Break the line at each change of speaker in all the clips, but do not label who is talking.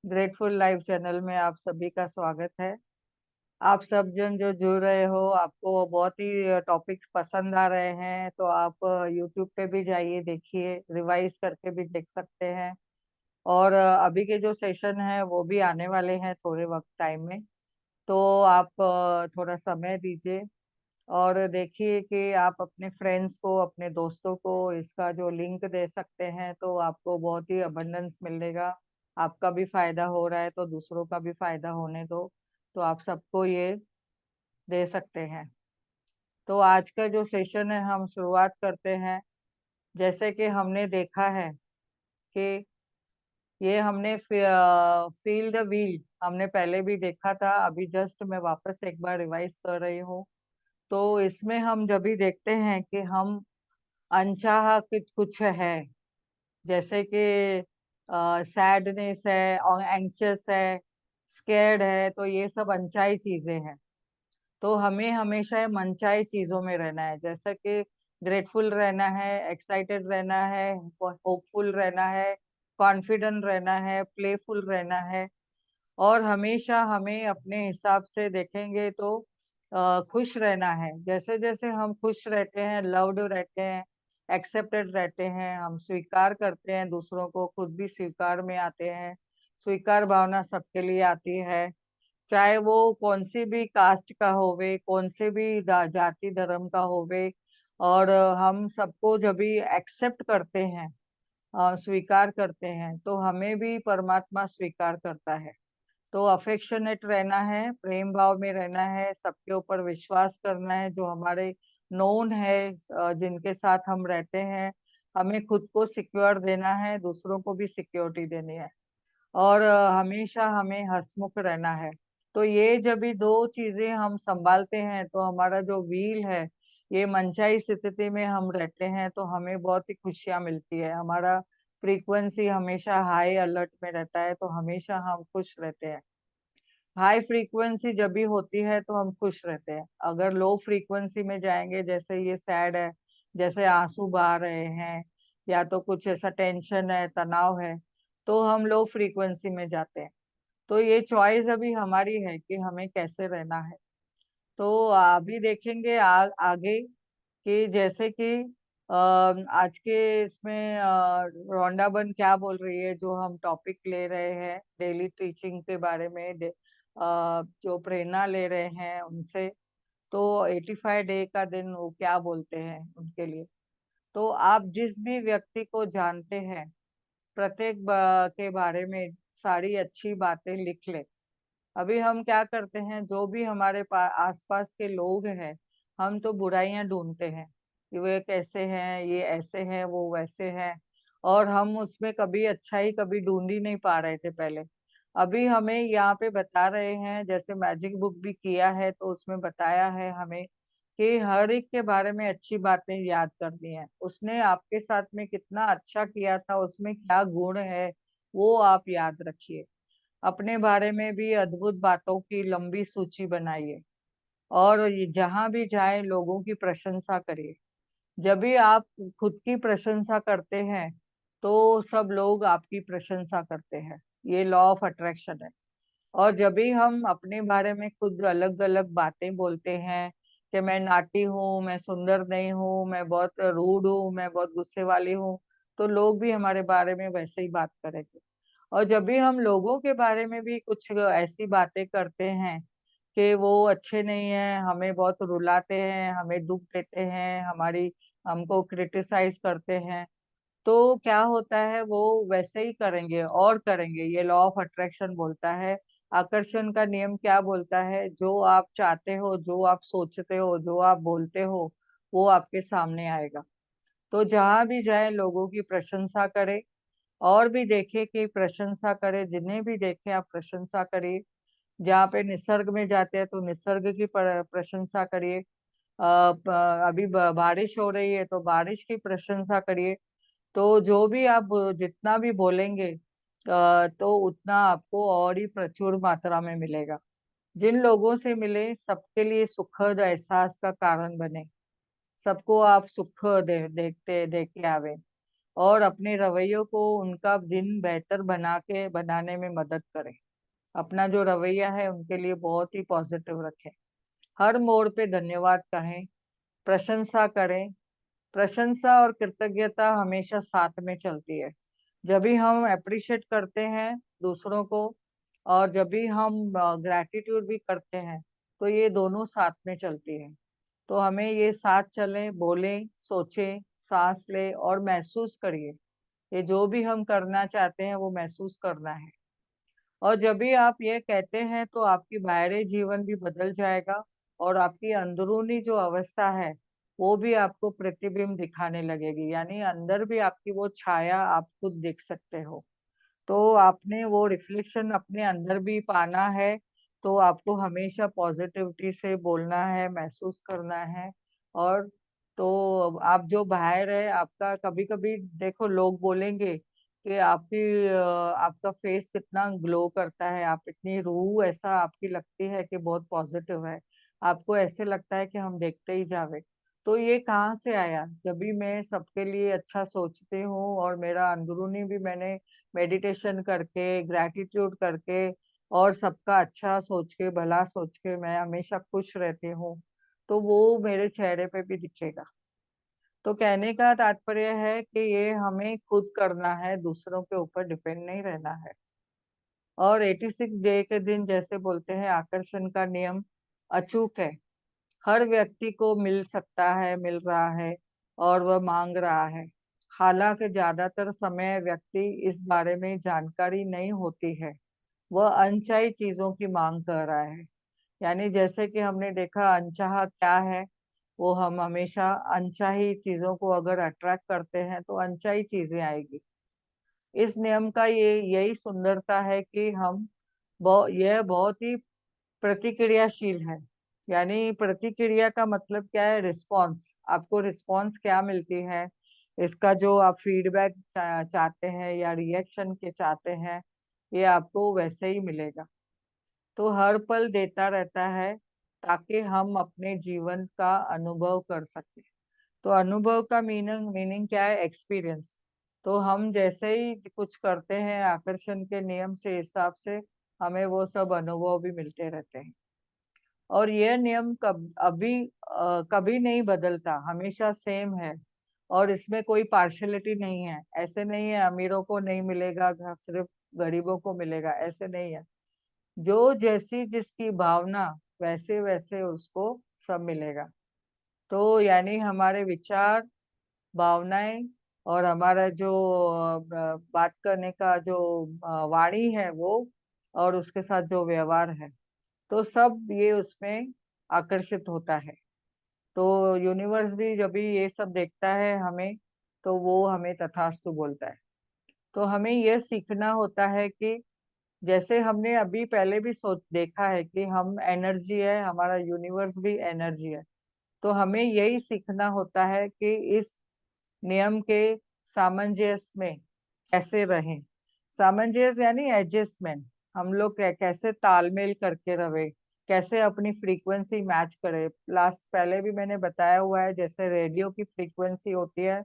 Grateful life channel में आप सभी का स्वागत है। आप सब जन जो जुड़ रहे हो, आपको बहुत ही टॉपिक्स पसंद आ रहे हैं, तो आप यूट्यूब पे भी जाइए, देखिए, रिवाइज करके भी देख सकते हैं। और अभी के जो सेशन है वो भी आने वाले हैं थोड़े वक्त टाइम में। तो आप थोड़ा समय दीजिए और देखिए कि आप अपने फ्रेंड्स को, अपने दोस्तों को इसका जो लिंक दे सकते हैं, तो आपको बहुत ही अबंडेंस मिलेगा। आपका भी फायदा हो रहा है तो दूसरों का भी फायदा होने दो। तो आप सबको ये दे सकते हैं। तो आज का जो सेशन है हम शुरुआत करते हैं। जैसे कि हमने देखा है कि ये हमने फील द व्हील हमने पहले भी देखा था, अभी जस्ट मैं वापस एक बार रिवाइज कर रही हूँ। तो इसमें हम जब भी देखते हैं कि हम अनचाहा कुछ कुछ है, जैसे कि सैडनेस है और एंग्शियस है, स्केर्ड है, तो ये सब अनचाही चीजें हैं। तो हमें हमेशा मनचाही चीजों में रहना है, जैसे कि ग्रेटफुल रहना है, एक्साइटेड रहना है, होपफुल रहना है, कॉन्फिडेंट रहना है, प्लेफुल रहना है। और हमेशा हमें अपने हिसाब से देखेंगे तो खुश रहना है। जैसे जैसे हम खुश रहते हैं, लव्ड रहते हैं, एक्सेप्टेड रहते हैं, हम स्वीकार करते हैं दूसरों को, खुद भी स्वीकार में आते हैं। स्वीकार भावना सबके लिए आती है, चाहे वो कौन सी भी कास्ट का होवे, कौन से भी जाति धर्म का होवे। और हम सबको जब भी एक्सेप्ट करते हैं, स्वीकार करते हैं, तो हमें भी परमात्मा स्वीकार करता है। तो अफेक्शनेट रहना है, प्रेम भाव में रहना है, सबके ऊपर विश्वास करना है, जो हमारे नोन है, जिनके साथ हम रहते हैं। हमें खुद को सिक्योर देना है, दूसरों को भी सिक्योरिटी देनी है। और हमेशा हमें हंसमुख रहना है। तो ये जब भी दो चीजें हम संभालते हैं तो हमारा जो व्हील है, ये मनचाही स्थिति में हम रहते हैं, तो हमें बहुत ही खुशियां मिलती है। हमारा फ्रीक्वेंसी हमेशा हाई अलर्ट में रहता है, तो हमेशा हम खुश रहते हैं। हाई फ्रीक्वेंसी जब भी होती है तो हम खुश रहते हैं। अगर लो फ्रीक्वेंसी में जाएंगे, जैसे ये सैड है, जैसे आंसू बहा रहे हैं, या तो कुछ ऐसा टेंशन है, तनाव है, तो हम लो फ्रीक्वेंसी में जाते हैं। तो ये चॉइस अभी हमारी है कि हमें कैसे रहना है। तो अभी देखेंगे आगे कि जैसे कि आज के इसमें रोंडा बन क्या बोल रही है, जो हम टॉपिक ले रहे हैं डेली टीचिंग के बारे में, जो प्रेरणा ले रहे हैं उनसे। तो 85 डे का दिन वो क्या बोलते हैं उनके लिए। तो आप जिस भी व्यक्ति को जानते हैं, प्रत्येक के बारे में सारी अच्छी बातें लिख ले। अभी हम क्या करते हैं, जो भी हमारे आसपास के लोग हैं, हम तो बुराइयां ढूंढते हैं कि वे कैसे हैं, ये ऐसे हैं, वो वैसे हैं। और हम उसमें कभी अच्छाई कभी ढूंढ ही नहीं पा रहे थे पहले। अभी हमें यहाँ पे बता रहे हैं, जैसे मैजिक बुक भी किया है तो उसमें बताया है हमें कि हर एक के बारे में अच्छी बातें याद करनी है। उसने आपके साथ में कितना अच्छा किया था, उसमें क्या गुण है, वो आप याद रखिए। अपने बारे में भी अद्भुत बातों की लंबी सूची बनाइए। और ये जहां भी जाए लोगों की प्रशंसा करिए। जब भी आप खुद की प्रशंसा करते हैं तो सब लोग आपकी प्रशंसा करते हैं। ये लॉ ऑफ अट्रैक्शन है। और जब भी हम अपने बारे में खुद अलग अलग बातें बोलते हैं कि मैं नाटी हूँ, मैं सुंदर नहीं हूँ, मैं बहुत रूड हूँ, मैं बहुत गुस्से वाली हूँ, तो लोग भी हमारे बारे में वैसे ही बात करेंगे। और जब भी हम लोगों के बारे में भी कुछ ऐसी बातें करते हैं कि वो अच्छे नहीं है, हमें बहुत रुलाते हैं, हमें दुख देते हैं, हमारी हमको क्रिटिसाइज करते हैं, तो क्या होता है, वो वैसे ही करेंगे और करेंगे। ये लॉ ऑफ अट्रैक्शन बोलता है, आकर्षण का नियम क्या बोलता है, जो आप चाहते हो, जो आप सोचते हो, जो आप बोलते हो, वो आपके सामने आएगा। तो जहां भी जाए लोगों की प्रशंसा करे, और भी देखे कि प्रशंसा करे, जिन्हें भी देखे आप प्रशंसा करिए। जहाँ पे निसर्ग में जाते हैं तो निसर्ग की प्रशंसा करिए। अभी बारिश हो रही है तो बारिश की प्रशंसा करिए। तो जो भी आप जितना भी बोलेंगे तो उतना आपको और ही प्रचुर मात्रा में मिलेगा। जिन लोगों से मिले सबके लिए सुखद एहसास का कारण बने। सबको आप सुख देखते देख के आवे। और अपने रवैयों को उनका दिन बेहतर बनाने में मदद करें। अपना जो रवैया है उनके लिए बहुत ही पॉजिटिव रखें। हर मोड़ पे धन्यवाद कहें, प्रशंसा करें। प्रशंसा और कृतज्ञता हमेशा साथ में चलती है। जब भी हम अप्रिशिएट करते हैं दूसरों को, और जब भी हम ग्रैटिट्यूड भी करते हैं, तो ये दोनों साथ में चलती है। तो हमें ये साथ चलें, बोलें, सोचें, सांस लें और महसूस करिए। ये जो भी हम करना चाहते हैं वो महसूस करना है। और जब भी आप ये कहते हैं तो आपकी बाहरी जीवन भी बदल जाएगा, और आपकी अंदरूनी जो अवस्था है वो भी आपको प्रतिबिंब दिखाने लगेगी, यानी अंदर भी आपकी वो छाया आप खुद देख सकते हो। तो आपने वो रिफ्लेक्शन अपने अंदर भी पाना है। तो आपको हमेशा पॉजिटिविटी से बोलना है, महसूस करना है। और तो आप जो बाहर है आपका, कभी कभी देखो लोग बोलेंगे कि आपका फेस कितना ग्लो करता है, आप इतनी रूह ऐसा आपकी लगती है कि बहुत पॉजिटिव है, आपको ऐसे लगता है कि हम देखते ही जावे। तो ये कहाँ से आया? जब भी मैं सबके लिए अच्छा सोचती हूँ और मेरा अंदरूनी भी मैंने मेडिटेशन करके, ग्रैटिट्यूड करके और सबका अच्छा सोच के, भला सोच के मैं हमेशा खुश रहती हूँ, तो वो मेरे चेहरे पे भी दिखेगा। तो कहने का तात्पर्य है कि ये हमें खुद करना है, दूसरों के ऊपर डिपेंड नहीं रहना है। और 86 डे के दिन जैसे बोलते हैं, आकर्षण का नियम अचूक है। हर व्यक्ति को मिल सकता है, मिल रहा है, और वह मांग रहा है। हालांकि ज्यादातर समय व्यक्ति इस बारे में जानकारी नहीं होती है, वह अनचाही चीजों की मांग कर रहा है। यानी जैसे कि हमने देखा अनचाहा क्या है, वो हम हमेशा अनचाही चीजों को अगर अट्रैक्ट करते हैं तो अनचाही चीजें आएगी। इस नियम का ये यही सुंदरता है कि यह बहुत ही प्रतिक्रियाशील है। यानी प्रतिक्रिया का मतलब क्या है? रिस्पॉन्स। आपको रिस्पॉन्स क्या मिलती है, इसका जो आप फीडबैक चाहते हैं या रिएक्शन के चाहते हैं, ये आपको वैसे ही मिलेगा। तो हर पल देता रहता है ताकि हम अपने जीवन का अनुभव कर सके। तो अनुभव का मीनिंग मीनिंग क्या है? एक्सपीरियंस। तो हम जैसे ही कुछ करते हैं आकर्षण के नियम से हिसाब से, हमें वो सब अनुभव भी मिलते रहते हैं। और यह नियम कभी नहीं बदलता, हमेशा सेम है। और इसमें कोई पार्शलिटी नहीं है। ऐसे नहीं है अमीरों को नहीं मिलेगा, सिर्फ गरीबों को मिलेगा, ऐसे नहीं है। जो जैसी जिसकी भावना, वैसे वैसे उसको सब मिलेगा। तो यानी हमारे विचार, भावनाएं और हमारा जो बात करने का जो वाणी है वो, और उसके साथ जो व्यवहार है, तो सब ये उसमें आकर्षित होता है। तो यूनिवर्स भी जब भी ये सब देखता है हमें, तो वो हमें तथास्तु बोलता है। तो हमें यह सीखना होता है कि जैसे हमने अभी पहले भी सोच देखा है कि हम एनर्जी है, हमारा यूनिवर्स भी एनर्जी है। तो हमें यही सीखना होता है कि इस नियम के सामंजस्य में कैसे रहें। सामंजस्य यानी एडजस्टमेंट। हम लोग कैसे तालमेल करके रहे, कैसे अपनी फ्रीक्वेंसी मैच करें। लास्ट पहले भी मैंने बताया हुआ है, जैसे रेडियो की फ्रीक्वेंसी होती है,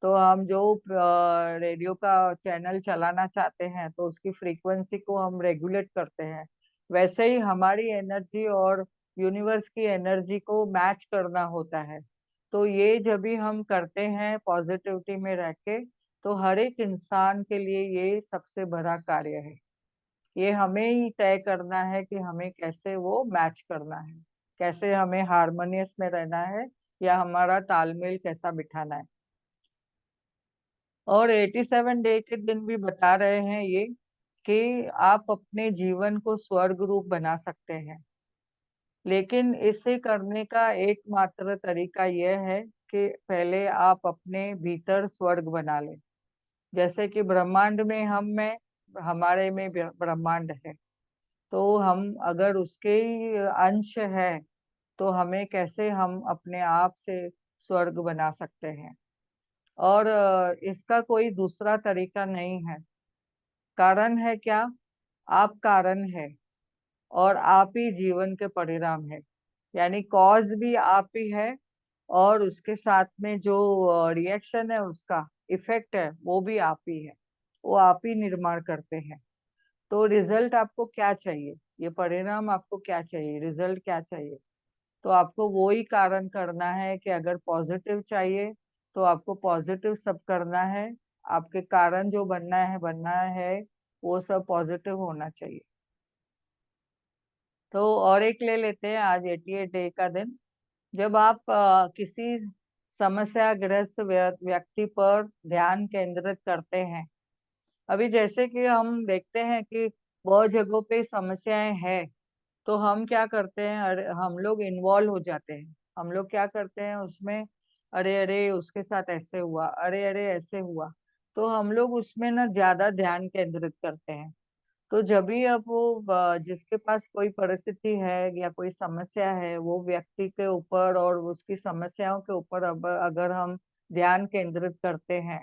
तो हम जो रेडियो का चैनल चलाना चाहते हैं तो उसकी फ्रीक्वेंसी को हम रेगुलेट करते हैं। वैसे ही हमारी एनर्जी और यूनिवर्स की एनर्जी को मैच करना होता है। तो ये जब भी हम करते हैं पॉजिटिविटी में रह के, तो हर एक इंसान के लिए ये सबसे बड़ा कार्य है। ये हमें ही तय करना है कि हमें कैसे वो मैच करना है, कैसे हमें हारमोनियस में रहना है, या हमारा तालमेल कैसा बिठाना है। और 87 डे के दिन भी बता रहे हैं ये कि आप अपने जीवन को स्वर्ग रूप बना सकते हैं। लेकिन इसे करने का एकमात्र तरीका यह है कि पहले आप अपने भीतर स्वर्ग बना लें। जैसे कि ब्रह्मांड में हमारे में ब्रह्मांड है, तो हम अगर उसके ही अंश है, तो हमें कैसे हम अपने आप से स्वर्ग बना सकते हैं। और इसका कोई दूसरा तरीका नहीं है। कारण है क्या? आप कारण है, और आप ही जीवन के परिणाम है। यानी कॉज भी आप ही है, और उसके साथ में जो रिएक्शन है, उसका इफेक्ट है, वो भी आप ही है, वो आप ही निर्माण करते हैं। तो रिजल्ट आपको क्या चाहिए, ये परिणाम आपको क्या चाहिए, रिजल्ट क्या चाहिए, तो आपको वो ही कारण करना है कि अगर पॉजिटिव चाहिए तो आपको पॉजिटिव सब करना है। आपके कारण जो बनना है वो सब पॉजिटिव होना चाहिए। तो और एक ले लेते हैं, आज 88 डे का दिन। जब आप किसी समस्याग्रस्त व्यक्ति पर ध्यान केंद्रित करते हैं, अभी जैसे कि हम देखते हैं कि बहुत जगहों पे समस्याएं हैं, तो हम क्या करते हैं, अरे हम लोग इन्वॉल्व हो जाते हैं। हम लोग क्या करते हैं उसमें, अरे अरे उसके साथ ऐसे हुआ, अरे अरे ऐसे हुआ, तो हम लोग उसमें ना ज्यादा ध्यान केंद्रित करते हैं। तो जब भी अब वो जिसके पास कोई परिस्थिति है या कोई समस्या है, वो व्यक्ति के ऊपर और उसकी समस्याओं के ऊपर अब अगर हम ध्यान केंद्रित करते हैं,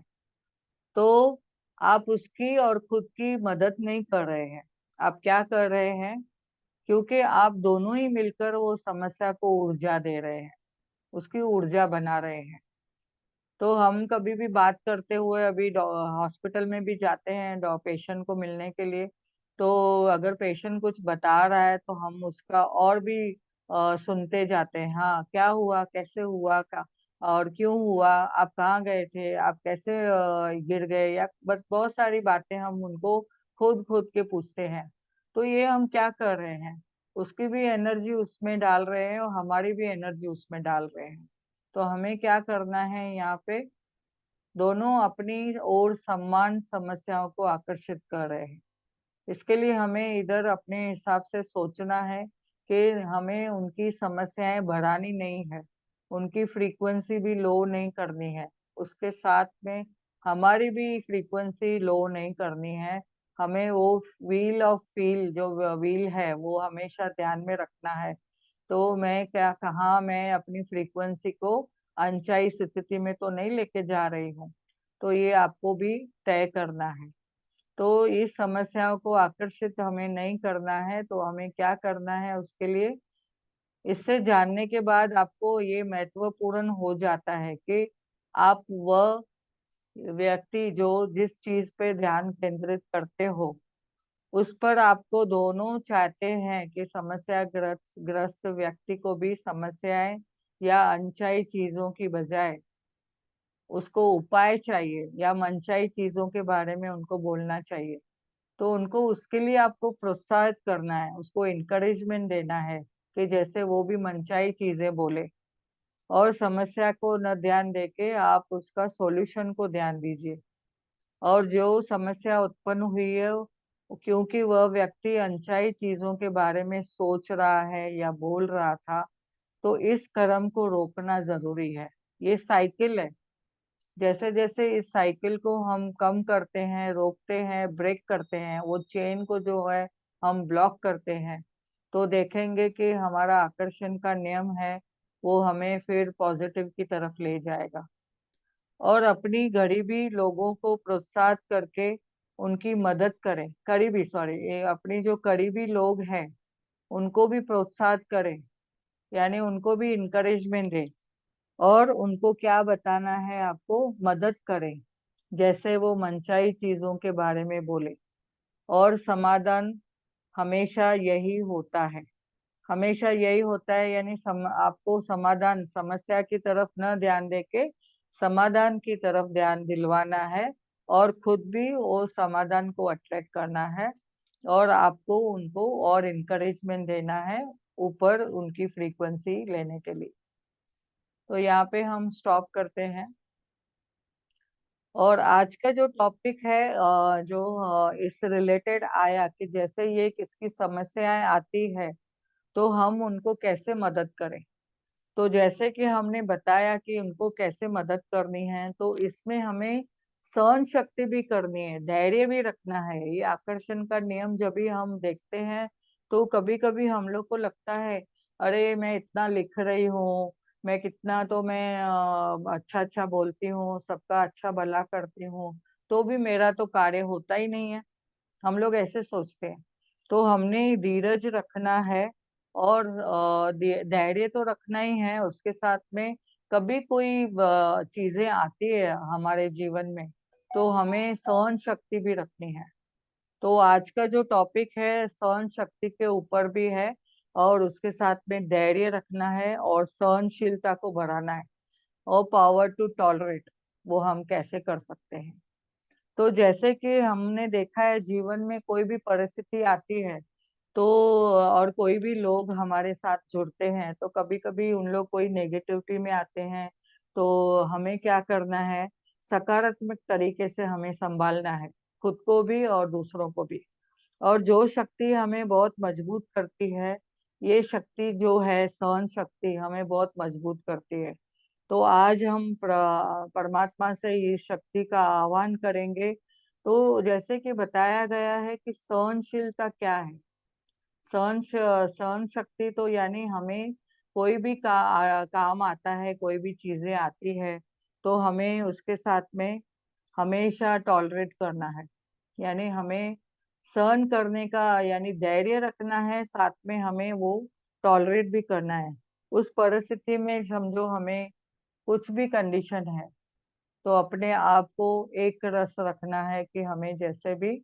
तो आप उसकी और खुद की मदद नहीं कर रहे हैं। आप क्या कर रहे हैं, क्योंकि आप दोनों ही मिलकर वो समस्या को ऊर्जा दे रहे हैं, उसकी ऊर्जा बना रहे हैं। तो हम कभी भी बात करते हुए अभी हॉस्पिटल में भी जाते हैं पेशेंट को मिलने के लिए, तो अगर पेशेंट कुछ बता रहा है तो हम उसका और भी सुनते जाते हैं। हाँ, क्या हुआ, कैसे हुआ, का और क्यों हुआ, आप कहाँ गए थे, आप कैसे गिर गए, या बस बहुत सारी बातें हम उनको खुद खुद के पूछते हैं। तो ये हम क्या कर रहे हैं, उसकी भी एनर्जी उसमें डाल रहे हैं और हमारी भी एनर्जी उसमें डाल रहे हैं। तो हमें क्या करना है यहाँ पे, दोनों अपनी ओर समान समस्याओं को आकर्षित कर रहे हैं। इसके लिए हमें इधर अपने हिसाब से सोचना है कि हमें उनकी समस्याएं बढ़ानी नहीं है, उनकी फ्रीक्वेंसी भी लो नहीं करनी है, उसके साथ में हमारी भी फ्रीक्वेंसी लो नहीं करनी है। हमें वो व्हील ऑफ फील, जो व्हील है, वो हमेशा ध्यान में रखना है। तो मैं क्या कहाँ मैं अपनी फ्रीक्वेंसी को अनचाही स्थिति में तो नहीं लेके जा रही हूँ, तो ये आपको भी तय करना है। तो इस समस्याओं को आकर्षित हमें नहीं करना है, तो हमें क्या करना है उसके लिए, इससे जानने के बाद आपको ये महत्वपूर्ण हो जाता है कि आप वह व्यक्ति जो जिस चीज पे ध्यान केंद्रित करते हो, उस पर आपको दोनों चाहते हैं कि समस्या ग्रस्त ग्रस्त व्यक्ति को भी समस्याएं या अनचाही चीजों की बजाय उसको उपाय चाहिए या मनचाही चीजों के बारे में उनको बोलना चाहिए। तो उनको उसके लिए आपको प्रोत्साहित करना है, उसको इनकरेजमेंट देना है कि जैसे वो भी मनचाही चीजें बोले। और समस्या को न ध्यान देके आप उसका सॉल्यूशन को ध्यान दीजिए। और जो समस्या उत्पन्न हुई है, क्योंकि वह व्यक्ति अनचाही चीजों के बारे में सोच रहा है या बोल रहा था, तो इस क्रम को रोकना जरूरी है। ये साइकिल है, जैसे जैसे इस साइकिल को हम कम करते हैं, रोकते हैं, ब्रेक करते हैं, वो चेन को जो है हम ब्लॉक करते हैं, तो देखेंगे कि हमारा आकर्षण का नियम है, वो हमें फिर पॉजिटिव की तरफ ले जाएगा। और अपनी गरीबी लोगों को प्रोत्साहित करके उनकी मदद करें, करीबी सॉरी ये अपनी जो करीबी लोग हैं उनको भी प्रोत्साहित करें, यानी उनको भी इंकरेजमेंट दें। और उनको क्या बताना है, आपको मदद करें, जैसे वो मनचाही चीजों के बारे में बोले। और समाधान हमेशा यही होता है, हमेशा यही होता है, यानी आपको समाधान, समस्या की तरफ न ध्यान देके समाधान की तरफ ध्यान दिलवाना है, और खुद भी वो समाधान को अट्रैक्ट करना है, और आपको उनको और इनकरेजमेंट देना है ऊपर उनकी फ्रीक्वेंसी लेने के लिए। तो यहाँ पे हम स्टॉप करते हैं। और आज का जो टॉपिक है, जो इस रिलेटेड आया कि जैसे ये किसकी समस्याएं आती है, तो हम उनको कैसे मदद करें। तो जैसे कि हमने बताया कि उनको कैसे मदद करनी है, तो इसमें हमें सहन शक्ति भी करनी है, धैर्य भी रखना है। ये आकर्षण का नियम जब भी हम देखते हैं, तो कभी कभी हम लोग को लगता है, अरे मैं इतना लिख रही हूँ, मैं कितना तो मैं अच्छा अच्छा बोलती हूँ, सबका अच्छा भला करती हूँ, तो भी मेरा तो कार्य होता ही नहीं है। हम लोग ऐसे सोचते हैं। तो हमने धीरज रखना है, और धैर्य तो रखना ही है, उसके साथ में कभी कोई चीजें आती है हमारे जीवन में, तो हमें सहन शक्ति भी रखनी है। तो आज का जो टॉपिक है सहन शक्ति के ऊपर भी है, और उसके साथ में धैर्य रखना है और सहनशीलता को बढ़ाना है, और पावर टू टॉलरेट वो हम कैसे कर सकते हैं। तो जैसे कि हमने देखा है जीवन में कोई भी परिस्थिति आती है, तो और कोई भी लोग हमारे साथ जुड़ते हैं, तो कभी कभी उन लोग कोई नेगेटिविटी में आते हैं, तो हमें क्या करना है, सकारात्मक तरीके से हमें संभालना है, खुद को भी और दूसरों को भी। और जो शक्ति हमें बहुत मजबूत करती है, ये शक्ति जो है सहन शक्ति हमें बहुत मजबूत करती है। तो आज हम परमात्मा से इस शक्ति का आह्वान करेंगे। तो जैसे कि बताया गया है कि सहनशीलता क्या है। सहन शक्ति तो यानी हमें कोई भी काम आता है, कोई भी चीजें आती है, तो हमें उसके साथ में हमेशा टॉलरेट करना है। यानी हमें सहन करने का यानी धैर्य रखना है, साथ में हमें वो टॉलरेट भी करना है। उस परिस्थिति में समझो हमें कुछ भी कंडीशन है, तो अपने आप को एक रस रखना है कि हमें जैसे भी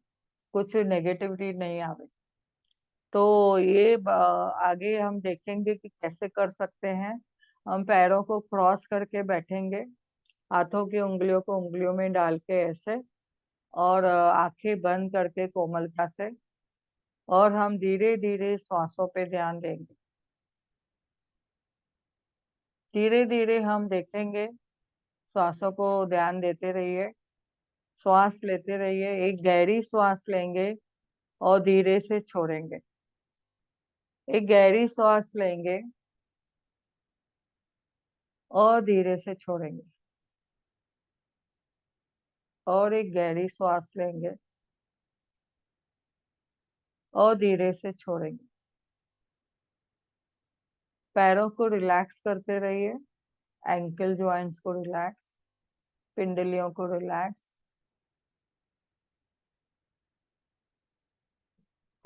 कुछ नेगेटिविटी नहीं आवे। तो ये आगे हम देखेंगे कि कैसे कर सकते हैं। हम पैरों को क्रॉस करके बैठेंगे, हाथों की उंगलियों को उंगलियों में डाल के ऐसे, और आंखें बंद करके कोमलता से, और हम धीरे धीरे श्वासों पे ध्यान देंगे। धीरे धीरे हम देखेंगे, श्वासों को ध्यान देते रहिए, श्वास लेते रहिए, एक गहरी श्वास लेंगे और धीरे से छोड़ेंगे। एक गहरी श्वास लेंगे और धीरे से छोड़ेंगे, और एक गहरी श्वास लेंगे और धीरे से छोड़ेंगे। पैरों को रिलैक्स करते रहिए, एंकल जॉइंट्स को रिलैक्स, पिंडलियों को रिलैक्स,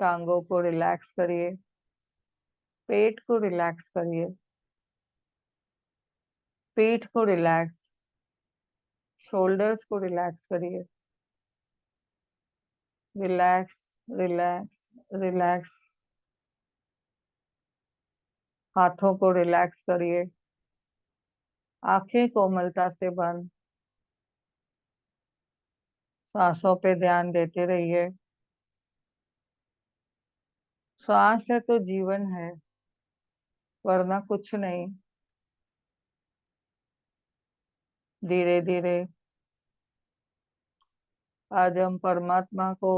टांगों को रिलैक्स करिए, पेट को रिलैक्स करिए, पीठ को रिलैक्स, शोल्डर्स को रिलैक्स करिए। Relax, relax, relax. हाथों को रिलैक्स करिए, आंखें कोमलता से बंद, सांसों पे ध्यान देते रहिए। सांस है तो जीवन है, वरना कुछ नहीं। धीरे धीरे आज हम परमात्मा को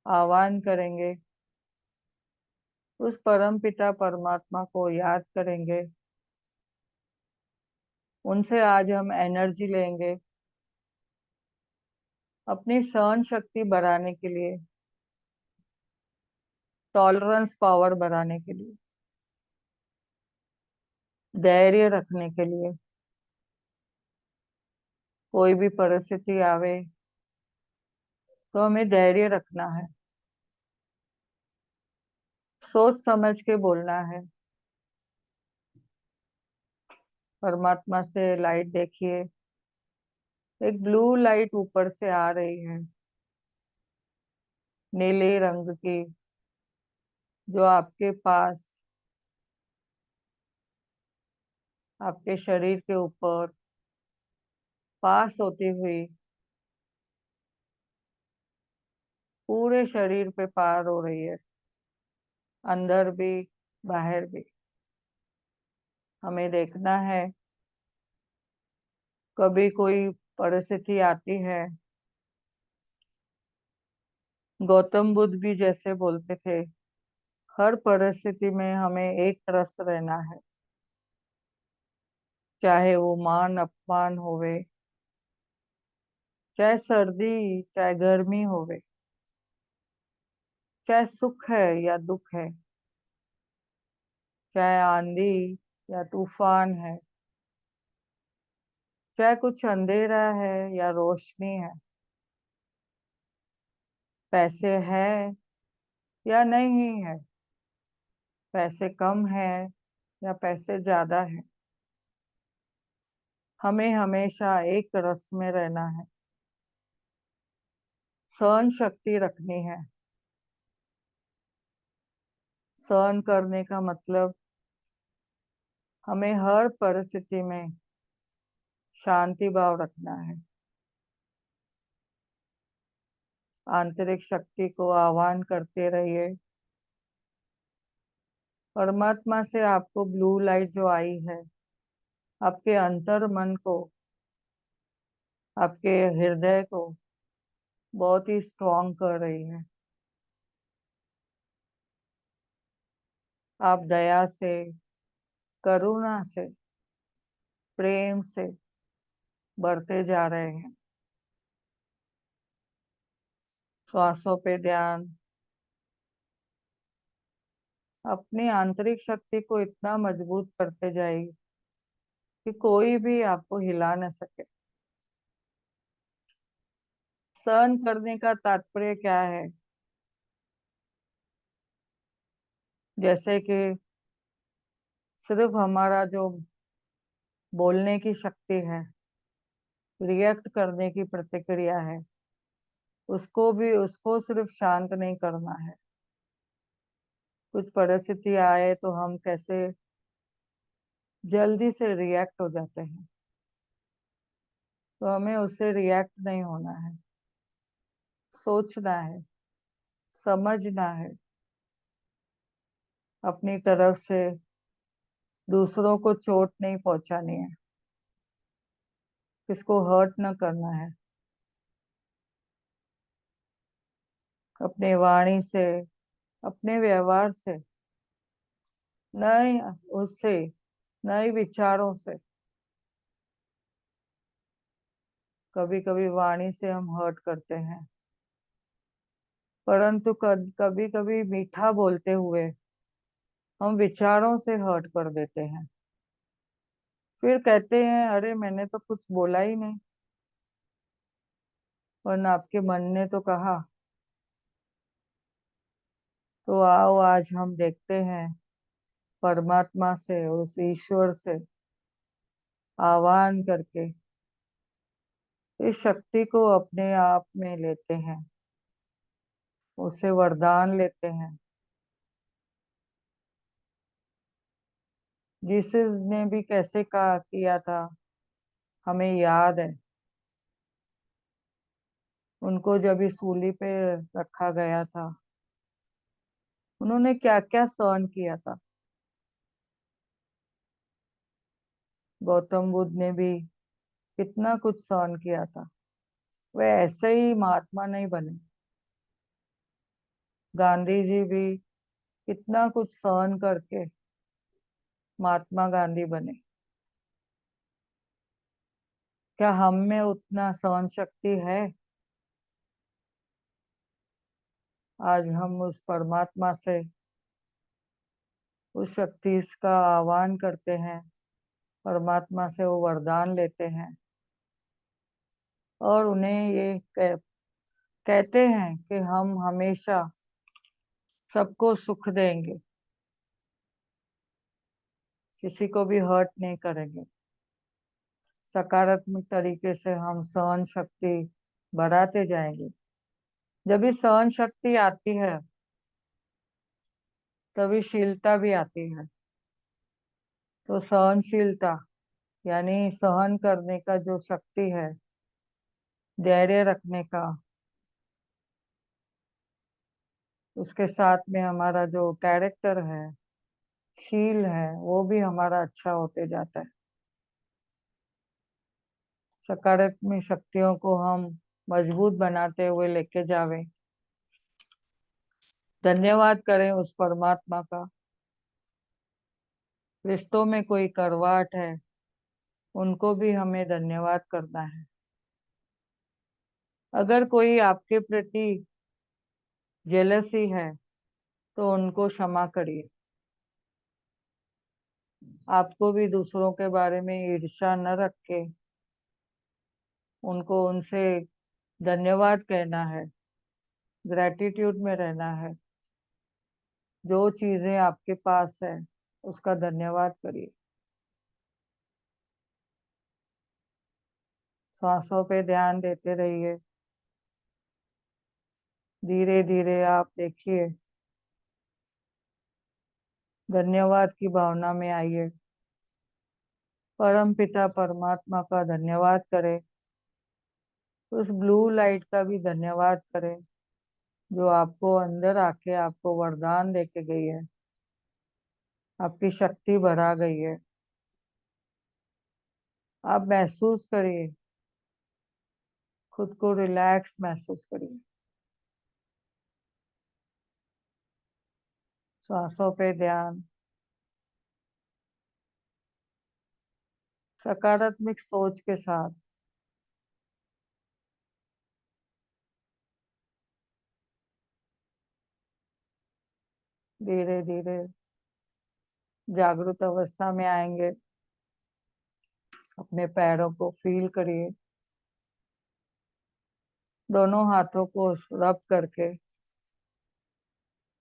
आह्वान करेंगे, उस परम पिता परमात्मा को याद करेंगे, उनसे आज हम एनर्जी लेंगे अपनी सहन शक्ति बढ़ाने के लिए, टॉलरेंस पावर बढ़ाने के लिए, धैर्य रखने के लिए। कोई भी परिस्थिति आवे तो हमें धैर्य रखना है, सोच समझ के बोलना है। परमात्मा से लाइट देखिए, एक ब्लू लाइट ऊपर से आ रही है, नीले रंग की, जो आपके पास, आपके शरीर के ऊपर पास होती हुई पूरे शरीर पे पार हो रही है, अंदर भी बाहर भी। हमें देखना है, कभी कोई परिस्थिति आती है, गौतम बुद्ध भी जैसे बोलते थे, हर परिस्थिति में हमें एक रस रहना है, चाहे वो मान अपमान होवे, चाहे सर्दी चाहे गर्मी होवे, चाहे सुख है या दुख है, चाहे आंधी या तूफान है, चाहे कुछ अंधेरा है या रोशनी है, पैसे है या नहीं है, पैसे कम है या पैसे ज्यादा है, हमें हमेशा एक रस में रहना है, सहन शक्ति रखनी है। सहन करने का मतलब हमें हर परिस्थिति में शांति भाव रखना है। आंतरिक शक्ति को आह्वान करते रहिए। परमात्मा से आपको ब्लू लाइट जो आई है, आपके अंतर मन को, आपके हृदय को बहुत ही स्ट्रॉन्ग कर रही है। आप दया से, करुणा से, प्रेम से बढ़ते जा रहे हैं। श्वासों पे ध्यान। अपनी आंतरिक शक्ति को इतना मजबूत करते जाइए कि कोई भी आपको हिला न सके। सहन करने का तात्पर्य क्या है? जैसे कि सिर्फ हमारा जो बोलने की शक्ति है, रिएक्ट करने की प्रतिक्रिया है, उसको सिर्फ शांत नहीं करना है। कुछ परिस्थिति आए तो हम कैसे जल्दी से रिएक्ट हो जाते हैं, तो हमें उससे रिएक्ट नहीं होना है। सोचना है, समझना है, अपनी तरफ से दूसरों को चोट नहीं पहुंचानी है, किसको हर्ट न करना है। अपने वाणी से, अपने व्यवहार से, नए उससे, नए विचारों से। कभी कभी वाणी से हम हर्ट करते हैं, परंतु कभी कभी मीठा बोलते हुए हम विचारों से हर्ट कर देते हैं। फिर कहते हैं, अरे मैंने तो कुछ बोला ही नहीं, वरना आपके मन ने तो कहा। तो आओ आज हम देखते हैं, परमात्मा से, उस ईश्वर से आह्वान करके इस शक्ति को अपने आप में लेते हैं, उससे वरदान लेते हैं। जीसस ने भी कैसे कहा किया था, हमें याद है। उनको जब इस सूली पे रखा गया था, उन्होंने क्या क्या सहन किया था। गौतम बुद्ध ने भी कितना कुछ सहन किया था। वे ऐसे ही महात्मा नहीं बने। गांधी जी भी कितना कुछ सहन करके महात्मा गांधी बने। क्या हम में उतना सहन शक्ति है? आज हम उस परमात्मा से, उस शक्ति का आह्वान करते हैं, परमात्मा से वो वरदान लेते हैं और उन्हें ये कहते हैं कि हम हमेशा सबको सुख देंगे, किसी को भी हर्ट नहीं करेंगे। सकारात्मक तरीके से हम सहन शक्ति बढ़ाते जाएंगे। जब भी सहन शक्ति आती है, तभी शीलता भी आती है। तो सहनशीलता यानी सहन करने का जो शक्ति है, धैर्य रखने का, उसके साथ में हमारा जो कैरेक्टर है, शील है, वो भी हमारा अच्छा होते जाता है। सकारात्मक शक्तियों को हम मजबूत बनाते हुए लेके जावे। धन्यवाद करें उस परमात्मा का। रिश्तों में कोई करवाट है, उनको भी हमें धन्यवाद करना है। अगर कोई आपके प्रति जेलसी है, तो उनको क्षमा करिए। आपको भी दूसरों के बारे में ईर्ष्या न रख के उनको, उनसे धन्यवाद कहना है, ग्रेटिट्यूड में रहना है। जो चीजें आपके पास है, उसका धन्यवाद करिए। सांसों पे ध्यान देते रहिए। धीरे धीरे आप देखिए, धन्यवाद की भावना में आइए। परम पिता परमात्मा का धन्यवाद करें, उस ब्लू लाइट का भी धन्यवाद करें जो आपको अंदर आके आपको वरदान देके गई है, आपकी शक्ति बढ़ा गई है। आप महसूस करिए, खुद को रिलैक्स महसूस करिए। सांसों पे ध्यान, सकारात्मक सोच के साथ धीरे धीरे जागृत अवस्था में आएंगे। अपने पैरों को फील करिए, दोनों हाथों को रब करके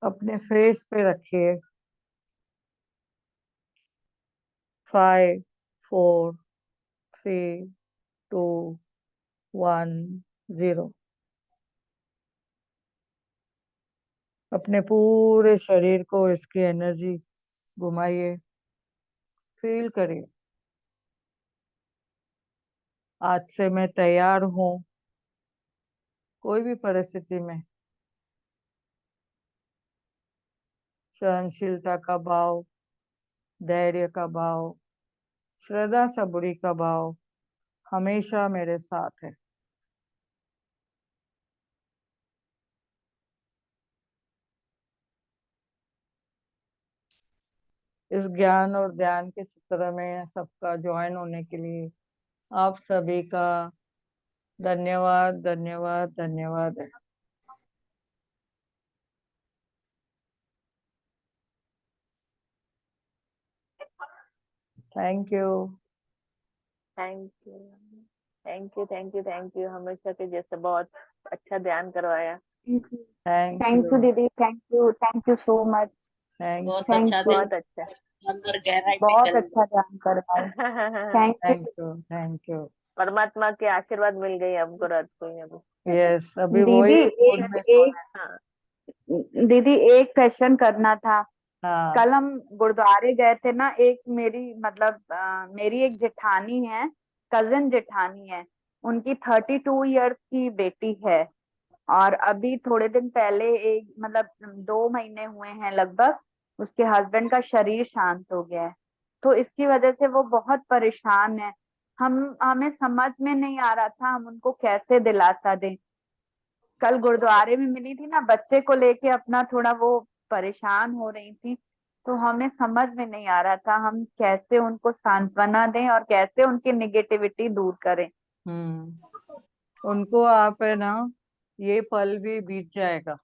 अपने फेस पे रखिए। 5 4 3 2 1 0। अपने पूरे शरीर को इसकी एनर्जी घुमाइए, फील करिए। आज से मैं तैयार हूँ कोई भी परिस्थिति में। सहनशीलता का भाव, धैर्य का भाव, श्रद्धा सबूरी का भाव हमेशा मेरे साथ है। इस ज्ञान और ध्यान के सत्र में सबका ज्वाइन होने के लिए आप सभी का धन्यवाद धन्यवाद धन्यवाद है। Thank you.
Thank you, thank you, thank you, thank you. हमेशा के जैसे बहुत अच्छा ध्यान करवाया।
Thank
thank you
you.
दीदी, thank you so much.
Thank
बहुत
थैंक
अच्छा
यू,
दिन,
बहुत अच्छा।
अंदर गहराई में
बहुत
चल
अच्छा ध्यान करवाए। Thank you.
Thank you. Thank you.
परमात्मा के आशीर्वाद मिल गई हमको रात को ही अभी।
यस, अभी
दीदी
वही मूड में सोना है।
हाँ,
दीदी एक क्वेश्चन करना था।
हाँ।
कल हम गुरुद्वारे गए थे ना, एक मेरी मतलब मेरी एक जेठानी है, कजिन जेठानी है। उनकी 32 इयर्स की बेटी है। और अभी थोड़े दिन पहले एक मतलब 2 महीने हुए हैं लगभग, उसके हस्बैंड का शरीर शांत हो गया है। तो इसकी वजह से वो बहुत परेशान है। हमें समझ में नहीं आ रहा था हम उनको कैसे दिलासा दें। कल गुरुद्वारे में मिली थी ना, बच्चे को लेके अपना थोड़ा वो परेशान हो रही थी। तो हमें समझ में नहीं आ रहा था हम कैसे उनको सांत्वना दें और कैसे उनकी निगेटिविटी दूर करें।
उनको आप है ना, ये पल भी बीत जाएगा।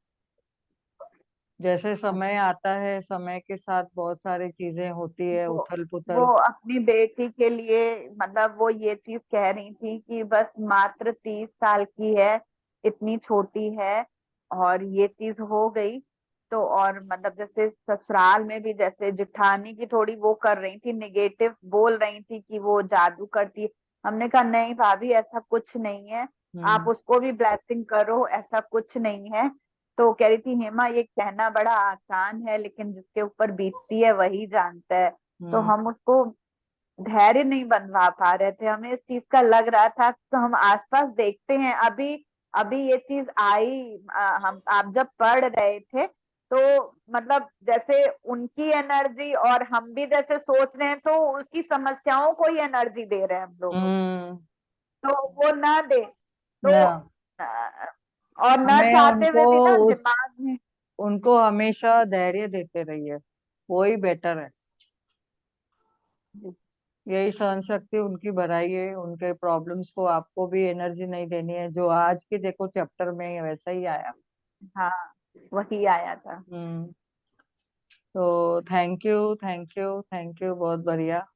जैसे समय आता है, समय के साथ बहुत सारी चीजें होती है,
वो
उथल
वो
पुथल।
अपनी बेटी के लिए मतलब वो ये चीज कह रही थी कि बस मात्र 30 साल की है, इतनी छोटी है और ये चीज हो गई। तो और मतलब जैसे ससुराल में भी जैसे जेठानी की थोड़ी वो कर रही थी, निगेटिव बोल रही थी कि वो जादू करती है। हमने कहा नहीं भाभी, ऐसा कुछ नहीं है। आप
हम्म।
उसको भी ब्लेसिंग करो, ऐसा कुछ नहीं है। तो कह रही थी हेमा, ये कहना बड़ा आसान है लेकिन जिसके ऊपर बीतती है वही जानता है। तो
हम्म।
हम उसको धैर्य नहीं बनवा पा रहे थे, हमें इस चीज का लग रहा था। तो हम आसपास देखते हैं, अभी अभी ये चीज आई। हम आप जब पढ़ रहे थे तो मतलब जैसे उनकी एनर्जी और हम भी जैसे सोच रहे हैं तो उसकी समस्याओं को ही एनर्जी दे रहे हैं हम लोग।
हम्म।
तो वो ना दे तो
ना,
और ना
हमें
चाहते
उनको
हुए भी ना
उस
दिमाग में।
उनको हमेशा धैर्य देते रहिए, वही बेटर है। यही सहन शक्ति उनकी बढ़ाइए। उनके प्रॉब्लम्स को आपको भी एनर्जी नहीं देनी है, जो आज के देखो चैप्टर में वैसा ही आया।
हाँ, वही आया था।
तो thank you, thank you, thank you, बहुत बढ़िया।